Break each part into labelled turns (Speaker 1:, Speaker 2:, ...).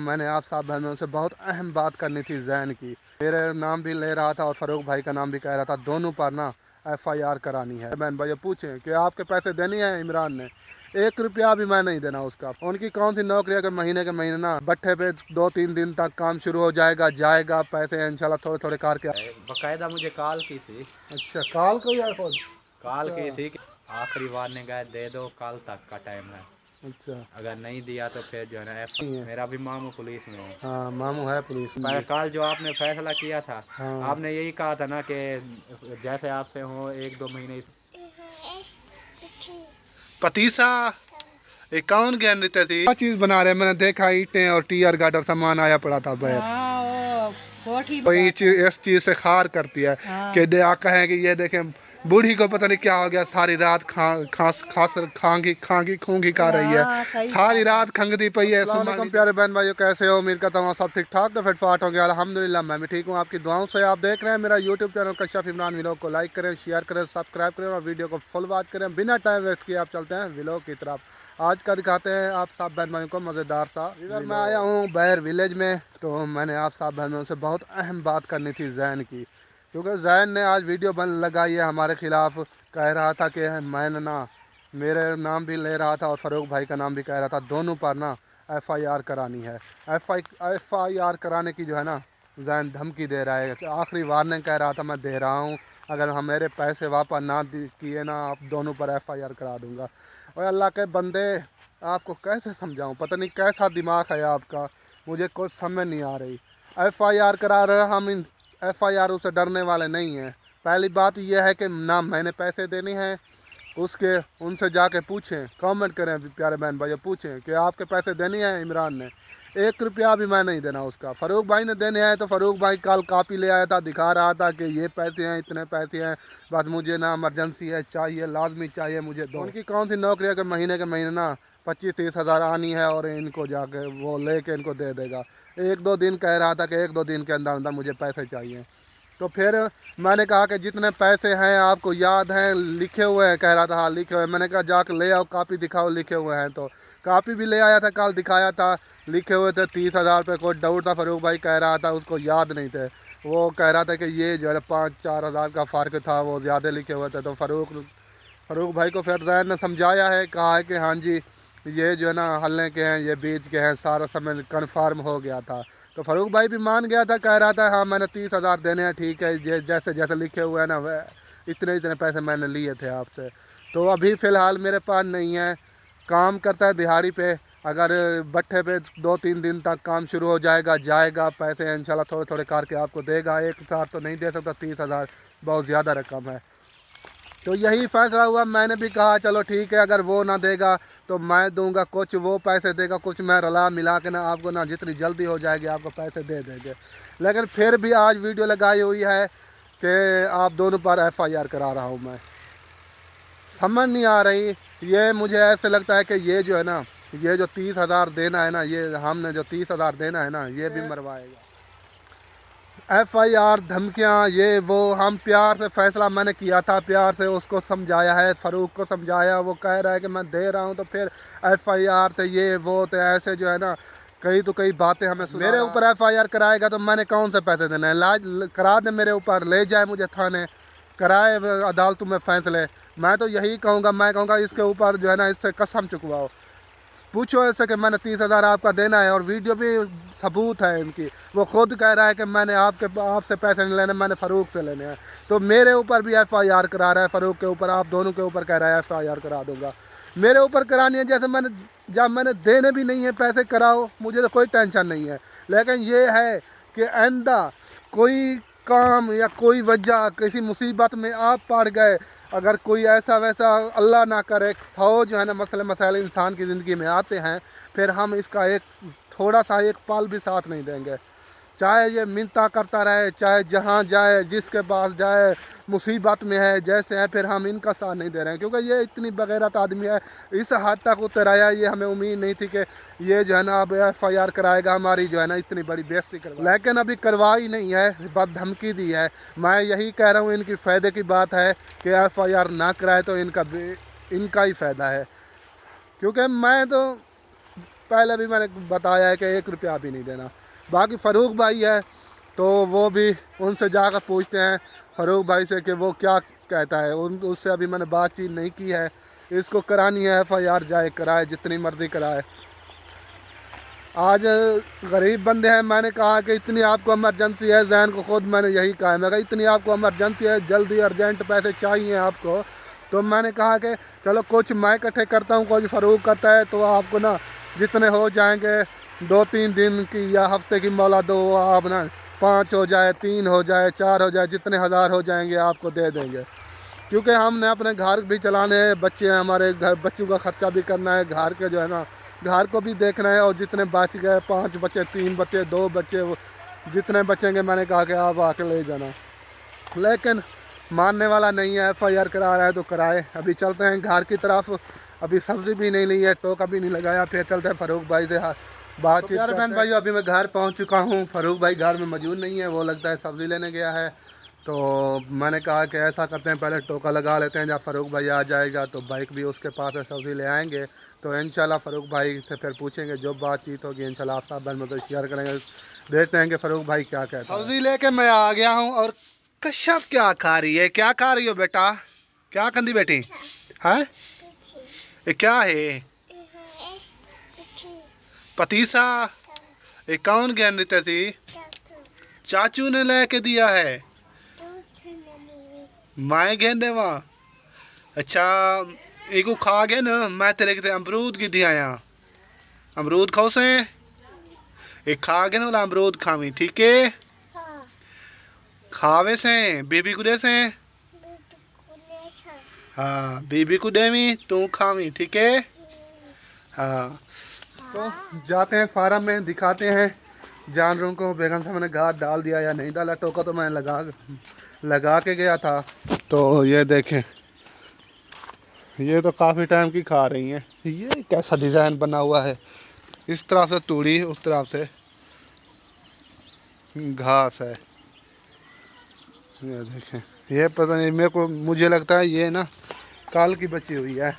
Speaker 1: मैंने आप साहब बहनों से बहुत अहम बात करनी थी जैन की। मेरे नाम भी ले रहा था और फ़ारूक भाई का नाम भी कह रहा था, दोनों पर ना FIR करानी है। बहन भाई पूछें कि आपके पैसे देनी है इमरान ने, 1 रुपया भी मैं नहीं देना उसका। उनकी कौन सी नौकरी है कि महीने के महीने ना भट्ठे पे 2-3 दिन तक काम शुरू हो जाएगा, जाएगा पैसे इंशाल्लाह थोड़े थोड़े करके।
Speaker 2: बकायदा मुझे कॉल की थी।
Speaker 1: अच्छा, कॉल को यार खुद
Speaker 2: कॉल की थी कि आखिरी वार्निंग है, दे दो, कल तक का टाइम है।
Speaker 1: अच्छा,
Speaker 2: अगर नहीं दिया तो फिर जो है ना मेरा भी मामू पुलिस में है।
Speaker 1: हाँ मामू है पुलिस में।
Speaker 2: कल जो आपने फैसला किया था,
Speaker 1: हाँ
Speaker 2: आपने यही कहा था ना कि जैसे आपसे हो 1-2 महीने।
Speaker 1: पतीसा एक कौन ज्ञान देते थे, क्या चीज बना रहे हैं? मैंने देखा ईंटें और टीयर गार्डर सामान आया पड़ा था बैग। तो इस चीज से खार करती है कि दे आ कहें कि ये देखें बूढ़ी को पता नहीं क्या हो गया, सारी रात खांगी खूंगी कर रही है, सारी रात खंगती पई है। अस्सलाम प्यारे बहन भाइयों, कैसे हो? उम्मीद करता हूँ सब ठीक ठाक। तो फिटफाट हो गया, अल्हम्दुलिल्लाह मैं भी ठीक हूँ, आपकी दुआओं से। आप देख रहे हैं मेरा YouTube channel Kashyap Imran vlog को लाइक करें, शेयर करें, सब्सक्राइब करें और वीडियो को फुल वॉच करें। बिना टाइम वेस्ट किए आप चलते हैं व्लॉग की तरफ। आज का दिखाते हैं आप सब बहन भाइयों को मज़ेदार सा। इधर मैं आया हूँ बैर विलेज में, तो मैंने आप सब बहनों से बहुत अहम बात करनी थी जैन की, क्योंकि जैन ने आज वीडियो बन लगाई है हमारे ख़िलाफ़। कह रहा था कि मैंने ना, मेरे नाम भी ले रहा था और फ़ारूक भाई का नाम भी कह रहा था, दोनों पर ना FIR करानी है। FIR कराने की जो है ना जैन धमकी दे रहा है। आखिरी वार्निंग कह रहा था मैं दे रहा हूँ, अगर हम मेरे पैसे वापस ना किए ना, आप दोनों पर FIR करा दूँगा। और अल्लाह के बंदे, आपको कैसे समझाऊँ, पता नहीं कैसा दिमाग है आपका, मुझे कुछ समझ नहीं आ रही। FIR करा रहे, हम इन FIR से डरने वाले नहीं हैं। पहली बात यह है कि ना मैंने पैसे देने हैं उसके, उनसे जाके पूछें, कमेंट करें प्यारे बहन भाई, पूछें कि आपके पैसे देने हैं इमरान ने, 1 रुपया भी मैं नहीं देना उसका। फ़ारूक भाई ने देने हैं तो फ़ारूक भाई कल कापी ले आया था, दिखा रहा था कि ये पैसे हैं, इतने पैसे हैं, बस मुझे ना इमरजेंसी है, चाहिए, लाजमी चाहिए मुझे दो। उनकी कौन सी नौकरी है कि महीने के महीने ना 25-30 हज़ार आनी है और इनको जाके वो लेके इनको दे देगा। 1-2 दिन कह रहा था कि 1-2 दिन के अंदर अंदर मुझे पैसे चाहिए। तो फिर मैंने कहा कि जितने पैसे हैं आपको याद हैं, लिखे हुए हैं? कह रहा था हाँ लिखे हुए हैं। मैंने कहा जाकर ले आओ, कापी दिखाओ लिखे हुए हैं। तो कापी भी ले आया था, कल दिखाया था, लिखे हुए थे 30 हज़ार पे। कोई डाउट था, फ़ारूक भाई कह रहा था उसको याद नहीं थे, वो कह रहा था कि ये जो है 5-4 हज़ार का फ़र्क था, वो ज़्यादा लिखे हुए थे। तो फ़ारूक भाई को फिर जैन ने समझाया है, कहा है कि हाँ जी ये जो है ना हल्ले के हैं, ये बीच के हैं, सारा समय कन्फर्म हो गया था। तो फ़ारूक भाई भी मान गया था, कह रहा था हाँ मैंने 30 हज़ार देने हैं, ठीक है, ये जैसे जैसे लिखे हुए हैं ना वह इतने इतने पैसे मैंने लिए थे आपसे। तो अभी फ़िलहाल मेरे पास नहीं है, काम करता है दिहाड़ी पे, अगर भट्ठे पे 2-3 दिन तक काम शुरू हो जाएगा, जाएगा पैसे इंशाल्लाह थोड़े थोड़े करके आपको देगा। एक साथ तो नहीं दे सकता, 30 हज़ार बहुत ज़्यादा रकम है। तो यही फैसला हुआ, मैंने भी कहा चलो ठीक है, अगर वो ना देगा तो मैं दूंगा, कुछ वो पैसे देगा, कुछ मैं रला मिला के ना आपको ना जितनी जल्दी हो जाएगी आपको पैसे दे देंगे। लेकिन फिर भी आज वीडियो लगाई हुई है कि आप दोनों पर FIR करा रहा हूँ मैं। समझ नहीं आ रही, ये मुझे ऐसे लगता है कि ये जो है ना, ये जो 30 हज़ार देना है ना, ये हमने जो 30 हज़ार देना है ना, ये भी मरवाएगा। FIR धमकियाँ ये वो, हम प्यार से फैसला मैंने किया था, प्यार से उसको समझाया है, फ़ारूक को समझाया, वो कह रहा है कि मैं दे रहा हूँ, तो फिर FIR तो ये वो तो ऐसे जो है ना कई तो कई बातें हमें मेरे ऊपर FIR कराएगा तो मैंने कौन से पैसे देने हैं? लाज करा दे मेरे ऊपर, ले जाए मुझे थाने, कराए अदालतों में फैसले। मैं तो यही कहूँगा, मैं कहूँगा इसके ऊपर जो है ना इससे कसम चुकवाओ, पूछो ऐसे कि मैंने 30 हज़ार आपका देना है, और वीडियो भी सबूत है इनकी। वो खुद कह रहा है कि मैंने आपसे पैसे नहीं लेने, मैंने फ़ारूक से लेने हैं। तो मेरे ऊपर भी FIR करा रहा है, फ़ारूक के ऊपर, आप दोनों के ऊपर कह रहा है FIR करा दूंगा। मेरे ऊपर करानी है, जैसे मैंने जब मैंने देने भी नहीं है पैसे, कराओ, मुझे तो कोई टेंशन नहीं है। लेकिन ये है कि आइंदा कोई काम या कोई वजह किसी मुसीबत में आप पड़ गए, अगर कोई ऐसा वैसा अल्लाह ना करे 100 जो है ना मसले मसाइल इंसान की ज़िंदगी में आते हैं, फिर हम इसका एक थोड़ा सा एक पल भी साथ नहीं देंगे। चाहे ये मिन्नता करता रहे, चाहे जहाँ जाए, जिसके पास जाए, मुसीबत में है जैसे है, फिर हम इनका साथ नहीं दे रहे हैं, क्योंकि ये इतनी बगैरत आदमी है, इस हद तक उतर आया, ये हमें उम्मीद नहीं थी कि ये जो है ना अब FIR कराएगा, हमारी जो है ना इतनी बड़ी बेइज्जती करवा, लेकिन अभी करवाई नहीं है, बस धमकी दी है। मैं यही कह रहा हूँ, इनकी फ़ायदे की बात है कि FIR ना कराए तो इनका ही फ़ायदा है, क्योंकि मैं तो पहले भी मैंने बताया है कि 1 रुपया भी नहीं देना। बाकी फ़ारूक भाई है तो वो भी उनसे जाकर पूछते हैं फ़ारूक भाई से कि वो क्या कहता है। उससे अभी मैंने बातचीत नहीं की है। इसको करानी है FIR, जाए कराए, जितनी मर्ज़ी कराए। आज गरीब बंदे हैं, मैंने कहा कि इतनी आपको इमरजेंसी है, जैन को खुद मैंने यही कहा है, मैं कहा इतनी आपको इमरजेंसी है, जल्दी अर्जेंट पैसे चाहिए आपको, तो मैंने कहा कि चलो कुछ मैं इकट्ठे करता हूँ, कुछ फ़ारूक करता है, तो आपको ना जितने हो जाएंगे 2-3 दिन की या हफ्ते की मौला दो, आप ना 5 हो जाए, 3 हो जाए, 4 हो जाए, जितने हज़ार हो जाएंगे आपको दे देंगे। क्योंकि हमने अपने घर भी चलाने हैं, बच्चे हैं हमारे, घर बच्चों का ख़र्चा भी करना है, घर के जो है ना घर को भी देखना है। और जितने बच गए, 5 बच्चे, 3 बच्चे, 2 बच्चे, जितने बचेंगे मैंने कहा कि आप आके ले जाना। लेकिन मानने वाला नहीं है, FIR करा रहा है तो कराए। अभी चलते हैं घर की तरफ, अभी सब्ज़ी भी नहीं ली है, टोका भी नहीं लगाया, फिर चलते हैं फ़ारूक भाई से बातचीत। तो बहन भाई अभी मैं घर पहुंच चुका हूं, फ़ारूक भाई घर में मौजूद नहीं है, वो लगता है सब्ज़ी लेने गया है। तो मैंने कहा कि ऐसा करते हैं, पहले टोका लगा लेते हैं, जब फ़ारूक भाई आ जाएगा तो बाइक भी उसके पास है, सब्ज़ी ले आएंगे। तो इंशाल्लाह फ़ारूक भाई से फिर पूछेंगे, जो बातचीत होगी इंशाल्लाह आप सब में तो शेयर करेंगे। देखते हैं कि फ़ारूक भाई क्या कहते हैं। सब्ज़ी लेके मैं आ गया हूँ और कश्यप क्या खा रही है? क्या खा रही हो बेटा? क्या कंदी बेटी है? ये क्या है? पतीसा। ये कौन गेंद देते थी? चाचू ने लेके दिया है। मैं गेंदे वहाँ। अच्छा एगो खा गए ना, मैं तेरे के अमरूद की दिया यहाँ। अमरूद खाओ से एक खा गए ना, वाला अमरूद खावी, ठीक है? खावे से बेबी को दे से। हाँ बीबी को देवी, तू खावी, ठीक है? हाँ तो जाते हैं फार्म में, दिखाते हैं जानवरों को। बेगम से मैंने घास डाल दिया या नहीं डाला, टोका तो मैंने लगा के गया था। तो ये देखें, ये तो काफ़ी टाइम की खा रही हैं। ये कैसा डिज़ाइन बना हुआ है, इस तरफ से तूड़ी, उस तरफ से घास है। ये देखें, ये पता नहीं, मेरे को मुझे लगता है ये ना काल की बची हुई है।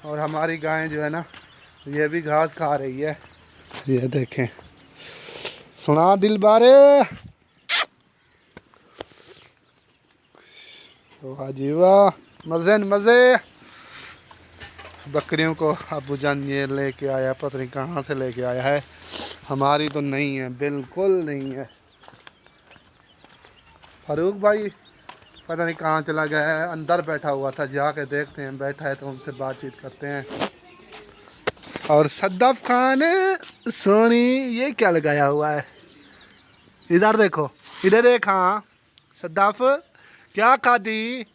Speaker 1: और हमारी गायें जो है ना, ये भी घास खा रही है। ये देखें, सुना दिल बारे। वाह जी वाह, मज़े न मज़े। बकरियों को अबू जान ये लेके आया, पता नहीं कहाँ से लेके आया है, हमारी तो नहीं है, बिल्कुल नहीं है। फ़ारूक भाई पता नहीं कहाँ चला गया है, अंदर बैठा हुआ था, जाके देखते हैं, बैठा है तो उनसे बातचीत करते हैं। और सद्दाफ खान सोनी, ये क्या लगाया हुआ है? इधर देखो, इधर देख। हाँ सद्दाफ क्या खादी?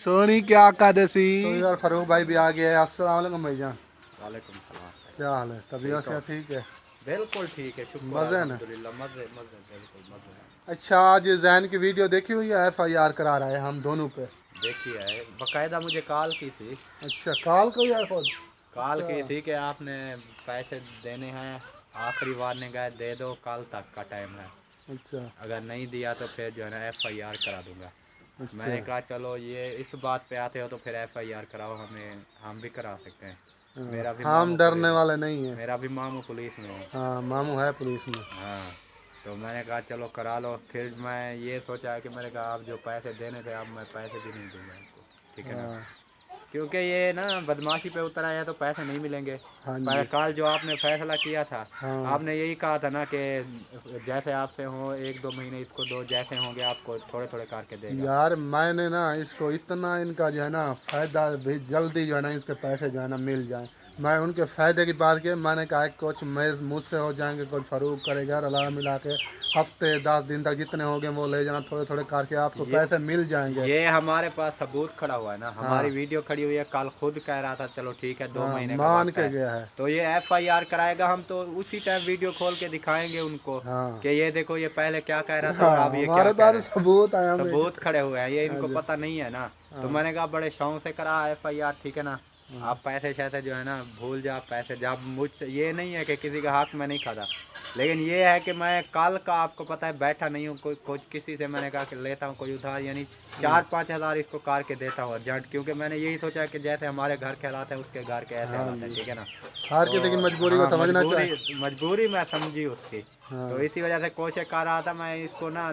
Speaker 1: सोनी क्या खादेसी? तो यार फ़ारूक भाई भी आ गया है। अस्सलाम वालेकुम भाईजान।
Speaker 2: वालेकुम सलाम।
Speaker 1: क्या हाल है? तबीयत से ठीक है?
Speaker 2: बिल्कुल ठीक है, शुक्र
Speaker 1: मज़े ना?
Speaker 2: अल्हम्दुलिल्लाह, मज़े मज़े, बिल्कुल मज़े।
Speaker 1: अच्छा आज जैन की वीडियो देखी हुई है, FIR करा रहा है हम दोनों पे?
Speaker 2: देखी है, बाकायदा मुझे कॉल की थी।
Speaker 1: अच्छा कॉल को यार खुद
Speaker 2: कॉल की थी कि आपने पैसे देने हैं, आखिरी वार्निंग गए, दे दो, कल तक का टाइम है।
Speaker 1: अच्छा
Speaker 2: अगर नहीं दिया तो फिर जो है ना FIR करा दूंगा।
Speaker 1: अच्छा।
Speaker 2: मैंने कहा चलो ये इस बात पे आते हो तो फिर FIR कराओ, हमें हम भी करा सकते हैं। मेरा भी
Speaker 1: हम
Speaker 2: मामू
Speaker 1: डरने वाले नहीं है।
Speaker 2: मेरा भी मामू पुलिस में है।
Speaker 1: हाँ मामू है पुलिस में।
Speaker 2: हाँ तो मैंने कहा चलो करा लो। फिर मैं ये सोचा कि मैंने कहा आप जो पैसे देने थे, अब मैं पैसे भी नहीं दूंगा इनको, ठीक है ना?
Speaker 1: हाँ
Speaker 2: क्योंकि ये ना बदमाशी पे उतर आया तो पैसे नहीं मिलेंगे।
Speaker 1: हाँ
Speaker 2: पर
Speaker 1: जी।
Speaker 2: कल जो आपने फैसला किया था,
Speaker 1: हाँ
Speaker 2: आपने यही कहा था ना कि जैसे आपसे हो 1-2 महीने इसको दो, जैसे होंगे आपको थोड़े थोड़े करके देगा।
Speaker 1: यार मैंने ना इसको इतना, इनका जो है ना फ़ायदा भी जल्दी जो है ना, इसके पैसे जो है ना मिल जाए, मैं उनके फ़ायदे की बात की। मैंने कहा कि कुछ मैं मुझसे हो जाएंगे, कुछ फ़ारूक करेगा, रला मिला के हफ्ते 10 दिन तक जितने हो गए वो ले जाना, थोड़े थोड़े करके आपको पैसे मिल जाएंगे।
Speaker 2: ये हमारे पास सबूत खड़ा हुआ है ना, हमारी
Speaker 1: हाँ।
Speaker 2: वीडियो खड़ी हुई है। कल खुद कह रहा था चलो ठीक है 2
Speaker 1: हाँ,
Speaker 2: महीने का
Speaker 1: मान
Speaker 2: वक्त
Speaker 1: के
Speaker 2: है,
Speaker 1: गया है।
Speaker 2: तो ये FIR कराएगा। हम तो उसी टाइम वीडियो खोल के दिखाएंगे उनको
Speaker 1: हाँ
Speaker 2: कि ये देखो ये पहले क्या कह रहा था और
Speaker 1: हाँ,
Speaker 2: अब ये क्या
Speaker 1: हमारे
Speaker 2: कह रहा
Speaker 1: पास
Speaker 2: है।
Speaker 1: सबूत आया।
Speaker 2: सबूत खड़े हुए हैं, ये इनको
Speaker 1: जी।
Speaker 2: पता नहीं है ना। तो
Speaker 1: हाँ।
Speaker 2: मैंने कहा बड़े शौक से करा FIR, ठीक है ना? आप पैसे शैसे जो है ना भूल जा, पैसे जब मुझ ये नहीं है कि किसी का हक मैं नहीं खाता, लेकिन ये है कि मैं कल का आपको पता है बैठा नहीं हूँ कोई किसी से मैंने कहा कि लेता हूँ कोई उधार, यानी 4-5 हज़ार इसको कार के देता हूँ अर्जेंट, क्योंकि मैंने यही सोचा कि जैसे हमारे घर के हालात हैं उसके घर के ऐसे हालात हैं, ठीक है ना।
Speaker 1: हर किसी की मजबूरी को समझना चाहिए।
Speaker 2: मजबूरी मैं समझी उसकी, तो इसी वजह से कोशिश कर रहा था मैं इसको ना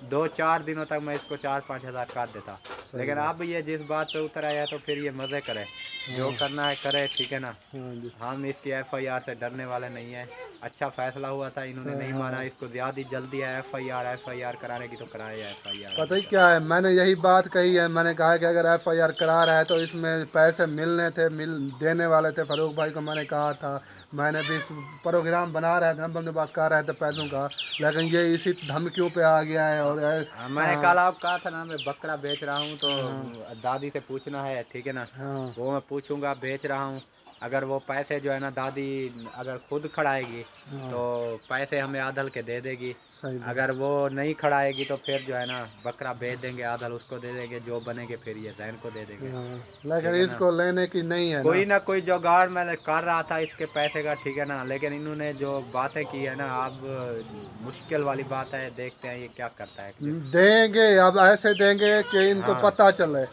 Speaker 2: 2-4 दिनों तक मैं इसको 4-5 हज़ार काट देता, लेकिन अब ये जिस बात पे उतर आया तो फिर ये मज़े करे, जो करना है करे, ठीक है ना। हम इसकी FIR से डरने वाले नहीं है। अच्छा फैसला हुआ था, इन्होंने नहीं माना, इसको ज़्यादा जल्दी है FIR कराने की तो कराए FIR।
Speaker 1: पता ही क्या है, मैंने यही बात कही है, मैंने कहा कि अगर FIR करा रहा है तो इसमें पैसे मिलने थे, देने वाले थे फारूक भाई को, मैंने कहा था। मैंने भी प्रोग्राम बना रहे थे, हम बंदे बात कर रहे थे पैसों का, लेकिन ये इसी धमकियों पे आ गया है। और
Speaker 2: मैंने कल आप कहा था ना मैं बकरा बेच रहा हूँ, तो दादी से पूछना है, ठीक है ना। वो मैं पूछूंगा, बेच रहा हूँ, अगर वो पैसे जो है ना दादी अगर खुद खड़ाएगी तो पैसे हमें आधल के दे देगी, अगर वो नहीं खड़ाएगी तो फिर जो है ना बकरा बेच देंगे, आधल उसको दे देंगे, जो बनेंगे फिर ये जैन को दे देंगे।
Speaker 1: लेकिन इसको लेने की नहीं है,
Speaker 2: कोई ना कोई जुगाड़ मैंने कर रहा था इसके पैसे का, ठीक है ना, लेकिन इन्होंने जो बातें की है ना, अब मुश्किल वाली बात है, देखते हैं ये क्या करता है।
Speaker 1: देंगे, अब ऐसे देंगे कि इनको पता चले।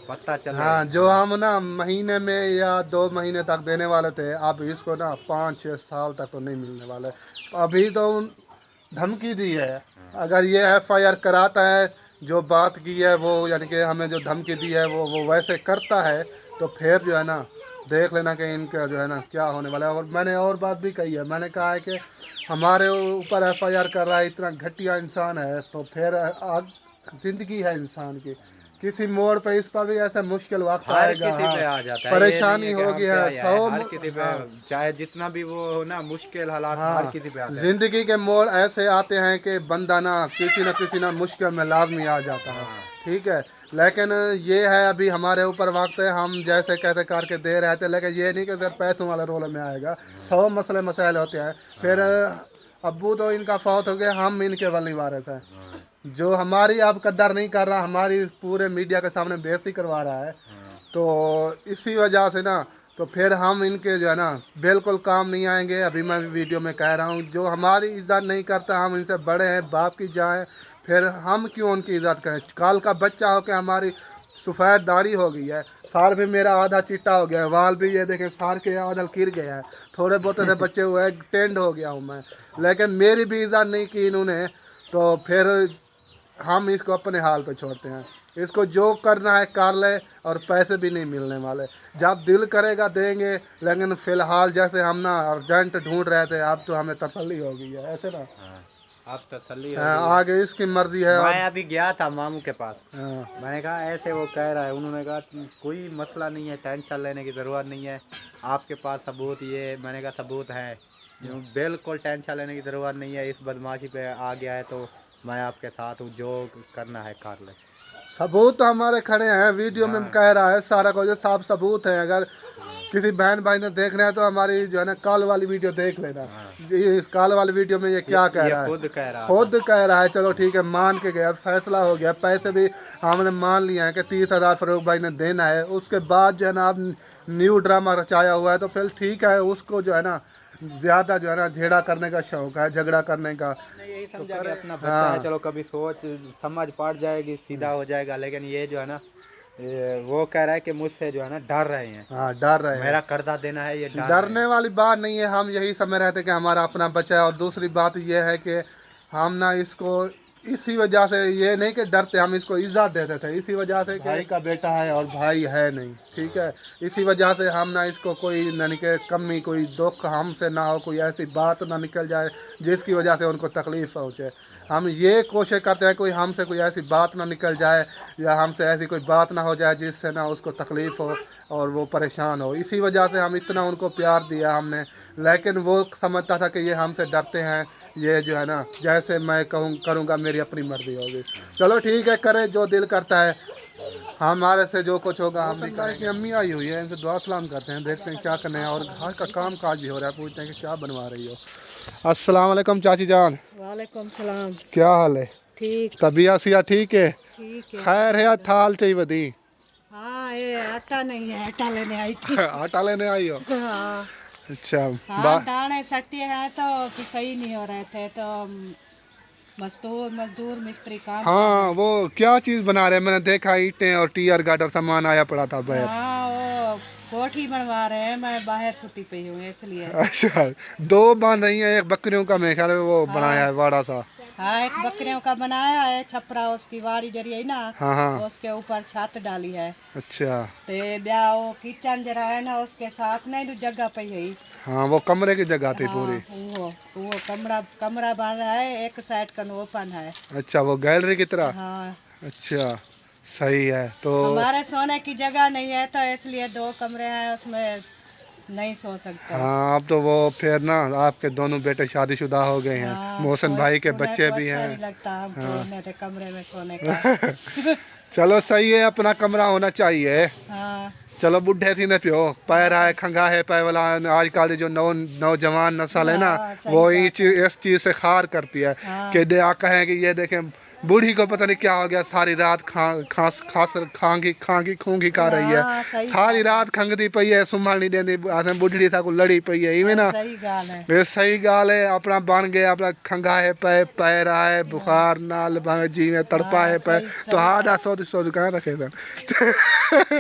Speaker 1: हाँ, जो हम ना महीने में या 2 महीने तक देने वाले थे, अब इसको ना 5-6 साल तक तो नहीं मिलने वाले। अभी तो धमकी दी है, अगर ये FIR कराता है, जो बात की है वो, यानी कि हमें जो धमकी दी है वो वैसे करता है, तो फिर जो है ना देख लेना कि इनका जो है ना क्या होने वाला है। और मैंने और बात भी कही है, मैंने कहा है कि हमारे ऊपर FIR कर रहा है, इतना घटिया इंसान है, तो फिर जिंदगी है इंसान की, किसी मोड़ पे इस पर भी ऐसा मुश्किल वक्त आएगा। परेशानी होगी है,
Speaker 2: चाहे जितना भी वो हो ना मुश्किल हालात, हर किसी पे आता है।
Speaker 1: जिंदगी के मोड़ ऐसे आते हैं कि बंदा ना किसी ना मुश्किल में लाजमी आ जाता है, ठीक है। लेकिन ये है अभी हमारे ऊपर वक्त है, हम जैसे कैसे करके दे रहे थे, लेकिन ये नहीं कि सिर्फ पैसों वाले रोल में आएगा, 100 मसले मसाइल होते हैं। फिर अब्बू तो इनका फौत हो गया, हम इनके वली वारिस हैं, जो हमारी अब कदर नहीं कर रहा, हमारी पूरे मीडिया के सामने बेइज्जती करवा रहा है, तो इसी वजह से ना तो फिर हम इनके जो है ना बिल्कुल काम नहीं आएंगे। अभी मैं वीडियो में कह रहा हूँ, जो हमारी इज्जत नहीं करता, हम इनसे बड़े हैं, बाप की जाए, फिर हम क्यों उनकी इज्जत करें। काल का बच्चा हो के हमारी सफ़ेद दाढ़ी हो गई है, सार भी मेरा आधा चिट्टा हो गया है, वाल भी ये देखें सार के आधा गिर गया है, थोड़े बहुत से बच्चे हुए हैं, टेंड हो गया हूँ मैं, लेकिन मेरी भी इज्जत नहीं की इन्होंने, तो फिर हम इसको अपने हाल पे छोड़ते हैं। इसको जो करना है कर ले, और पैसे भी नहीं मिलने वाले, जब दिल करेगा देंगे, लेकिन फ़िलहाल जैसे हम ना अर्जेंट ढूंढ रहे थे, अब तो हमें तसल्ली हो गई है, ऐसे ना
Speaker 2: अब तसल्ली
Speaker 1: आगे इसकी मर्जी है।
Speaker 2: मैं अभी गया था मामू के पास, मैंने कहा ऐसे वो कह रहा है, उन्होंने कहा कोई मसला नहीं है, टेंशन लेने की ज़रूरत नहीं है, आपके पास सबूत ये, मैंने कहा सबूत है, बिल्कुल टेंशन लेने की ज़रूरत नहीं है, इस बदमाशी पे आ गया है तो मैं आपके साथ हूँ, जो करना है कर ले।
Speaker 1: सबूत तो हमारे खड़े हैं, वीडियो में कह रहा है सारा कुछ साफ सबूत है। अगर किसी बहन भाई ने देखना है तो हमारी जो है ना कल वाली वीडियो देख लेना, इस कल वाली वीडियो में ये क्या कह रहा है, खुद कह रहा है। चलो ठीक है, मान के गया, फैसला हो गया, पैसे भी हमने मान लिया है कि 30,000 फारूक भाई ने देना है, उसके बाद जो है ना अब न्यू ड्रामा रचाया हुआ है, तो फिर ठीक है, उसको जो है ना ज़्यादा जो है ना झेड़ा करने का शौक है, झगड़ा करने का,
Speaker 2: यही समझा कि अपना बच्चा है, चलो कभी सोच समझ पड़ जाएगी, सीधा हो जाएगा, लेकिन ये जो है ना वो कह रहा है कि मुझसे जो है ना डर रहे हैं।
Speaker 1: हाँ, डर रहे हैं,
Speaker 2: मेरा कर्जा देना है, ये
Speaker 1: डरने वाली बात नहीं है, हम यही समझ रहे थे कि हमारा अपना बच्चा है। और दूसरी बात ये है कि हम ना इसको इसी वजह से, ये नहीं कि डरते, हम इसको इज्जत देते थे, इसी वजह से भाई का बेटा है और भाई है नहीं, ठीक है, इसी वजह से हम ना इसको कोई न के कमी, कोई दुख हमसे ना हो, कोई ऐसी बात ना निकल जाए जिसकी वजह से उनको तकलीफ़ पहुँचे। हम ये कोशिश करते हैं कोई हमसे कोई ऐसी बात ना निकल जाए, या हमसे ऐसी कोई बात ना हो जाए जिससे ना उसको तकलीफ़ हो और वो परेशान हो। इसी वजह से हम इतना उनको प्यार दिया हमने, लेकिन वो समझता था कि ये हमसे डरते हैं, ये जो है ना जैसे मैं करूँगा मेरी अपनी मर्जी होगी। चलो ठीक है, करे जो दिल करता है, हमारे से जो कुछ होगा हम नहीं। की अम्मी आई हुई है, इनसे दुआ सलाम करते हैं, देखते हैं क्या करने हैं, और घर का काम काज भी हो रहा है, पूछते हैं कि क्या बनवा रही हो। अस्सलाम वालेकुम चाची जान।
Speaker 3: वालेकुम सलाम।
Speaker 1: क्या हाल है?
Speaker 3: ठीक।
Speaker 1: तबीयत सिया ठीक है?
Speaker 3: ठीक है।
Speaker 1: खैर है, थाल चाहिए बदी।
Speaker 3: हाँ ये आटा नहीं है, आटा लेने आई थी।
Speaker 1: आटा लेने आई हो?
Speaker 3: हाँ
Speaker 1: अच्छा।
Speaker 3: हाँ, दाने सट्टे हैं तो कि सही नहीं हो रहे थे, तो मजदूर मिस्त्री काम
Speaker 1: हाँ, वो क्या चीज़ बना रहे हैं? मैंने देखा ईंटें और टीयर गाटर सामान आया पड़ा था बाहर।
Speaker 3: हाँ, वो कोठी बनवा रहे हैं, मैं बाहर सुती पई हूँ इसलिए।
Speaker 1: अच्छा, दो बांध रही हैं, एक बकरियों का मेरे ख्याल में वो बनाया है वाड़ा सा।
Speaker 3: हाँ, एक बकरियों का बनाया है छपरा, उसकी वाड़ी जरिए ना,
Speaker 1: हाँ हाँ।
Speaker 3: उसके ऊपर छत डाली है।
Speaker 1: अच्छा।
Speaker 3: ते ब्याह वो किचन जरा है ना, उसके साथ नहीं तो जगह पे ही।
Speaker 1: हाँ, वो कमरे की जगह थी पूरी।
Speaker 3: वो कमरा बन रहा है, एक साइड का ओपन है।
Speaker 1: अच्छा, वो गैलरी की तरह।
Speaker 3: हाँ,
Speaker 1: अच्छा, सही है। तो
Speaker 3: हमारे सोने की जगह नहीं है तो इसलिए 2 कमरे हैं, उसमें नहीं सो सकते।
Speaker 1: हाँ, अब तो वो फिर ना आपके दोनों बेटे शादीशुदा हो गए हैं,
Speaker 3: हाँ,
Speaker 1: मोहसिन भाई के
Speaker 3: उन्हें
Speaker 1: बच्चे
Speaker 3: तो
Speaker 1: भी
Speaker 3: अच्छा
Speaker 1: हैं।
Speaker 3: नहीं लगता हमको मेरे कमरे में सोने का।
Speaker 1: चलो सही है, अपना कमरा होना चाहिए।
Speaker 3: हाँ
Speaker 1: चलो बुढ़े थी न पियो पैर आए खंगा है पै वाला। आजकल जो नौजवान नस्ल है ना,
Speaker 3: हाँ, सही
Speaker 1: वो
Speaker 3: बात है।
Speaker 1: इस चीज़ से खार करती है
Speaker 3: हाँ
Speaker 1: कि दे आ कहें कि ये देखें बूढ़ी को पता नहीं क्या हो गया, सारी रात खांगी खूंगी खा रही है,
Speaker 3: हाँ, सही
Speaker 1: सारी
Speaker 3: बात
Speaker 1: रात खंगती पई है, सुमल नहीं देती, आसे बुढ़ी सा को लड़ी पई है इवें ना।
Speaker 3: सही गाल है।
Speaker 1: ये सही गाल है, अपना बन गया अपना खंगा है पैर आए बुखार नाल भावे जी में तड़पा है पैर, तो हाथ आ सौ कहाँ रखे थे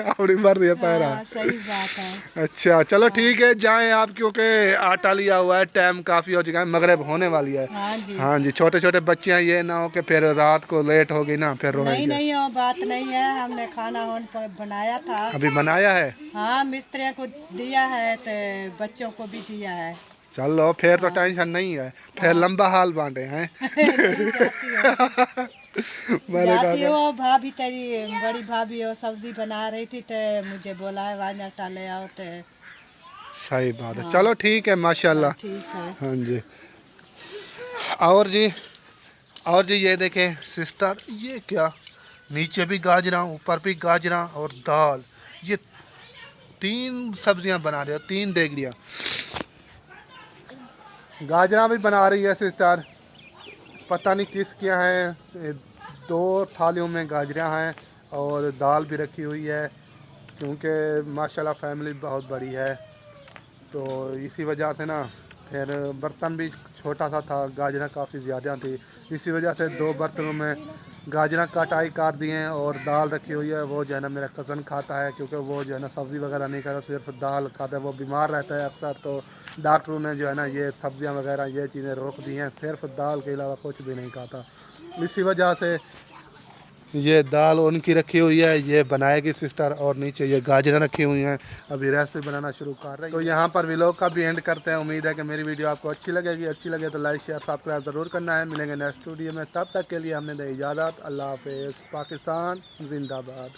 Speaker 1: अपनी मर दिया पैर
Speaker 3: हाँ, सही बात है।
Speaker 1: अच्छा चलो ठीक है, जाएं आप, क्योंकि आटा लिया हुआ है, टाइम काफ़ी हो चुका है, मगरिब होने वाली है।
Speaker 3: हाँ जी।
Speaker 1: हाँ जी, छोटे छोटे बच्चे हैं, ये ना हो कि फिर रात को लेट हो गई ना फिर
Speaker 3: नहीं
Speaker 1: रोएंगे।
Speaker 3: नहीं, वो बात नहीं है, हमने खाना बनाया था।
Speaker 1: अभी बनाया है?
Speaker 3: हाँ, मिस्त्रियों को दिया है तो बच्चों को भी दिया है।
Speaker 1: चलो फिर तो टेंशन नहीं है, फिर लंबा हाल बांधे हैं। मैंने
Speaker 3: जाती
Speaker 1: कहा
Speaker 3: हो भाभी, तेरी बड़ी भाभी वो सब्जी बना रही थी तो मुझे बोला है वाजा टाले आओ तो।
Speaker 1: सही बात है, चलो ठीक है माशाल्लाह।
Speaker 3: ठीक है।
Speaker 1: हाँ जी। और जी ये देखें सिस्टर, ये क्या, नीचे भी गाजरा ऊपर भी गाजरा और दाल, ये 3 सब्जियां बना रहे हो, 3 देगड़ियाँ। गाजरा भी बना रही है सिस्टर, पता नहीं किस क्या है। 2 थालियों में गाजरा हैं और दाल भी रखी हुई है, क्योंकि माशाल्लाह फैमिली बहुत बड़ी है, तो इसी वजह से ना फिर बर्तन भी छोटा सा था, गाजरा काफ़ी ज़्यादा थी, इसी वजह से 2 बर्तनों में गाजरा कटाई कर दिए हैं और दाल रखी हुई है। वो जो है ना मेरा कज़न खाता है, क्योंकि वो जो है ना सब्ज़ी वगैरह नहीं खाता, सिर्फ दाल खाता है, वो बीमार रहता है अक्सर, तो डॉक्टरों ने जो है ना ये सब्ज़ियाँ वगैरह ये चीज़ें रोक दी हैं, सिर्फ दाल के अलावा कुछ भी नहीं खाता। इसी वजह से ये दाल उनकी रखी हुई है, ये बनाएगी सिस्टर, और नीचे ये गाजर रखी हुई हैं, अभी रेसिपी बनाना शुरू कर रही है। तो यहाँ पर व्लॉग का भी एंड करते हैं। उम्मीद है कि मेरी वीडियो आपको अच्छी लगेगी, अच्छी लगे तो लाइक शेयर सब्सक्राइब ज़रूर करना है। मिलेंगे नेक्स्ट वीडियो में, तब तक के लिए हमें दे इजाज़त। अल्लाह हाफ़िज़। पाकिस्तान जिंदाबाद।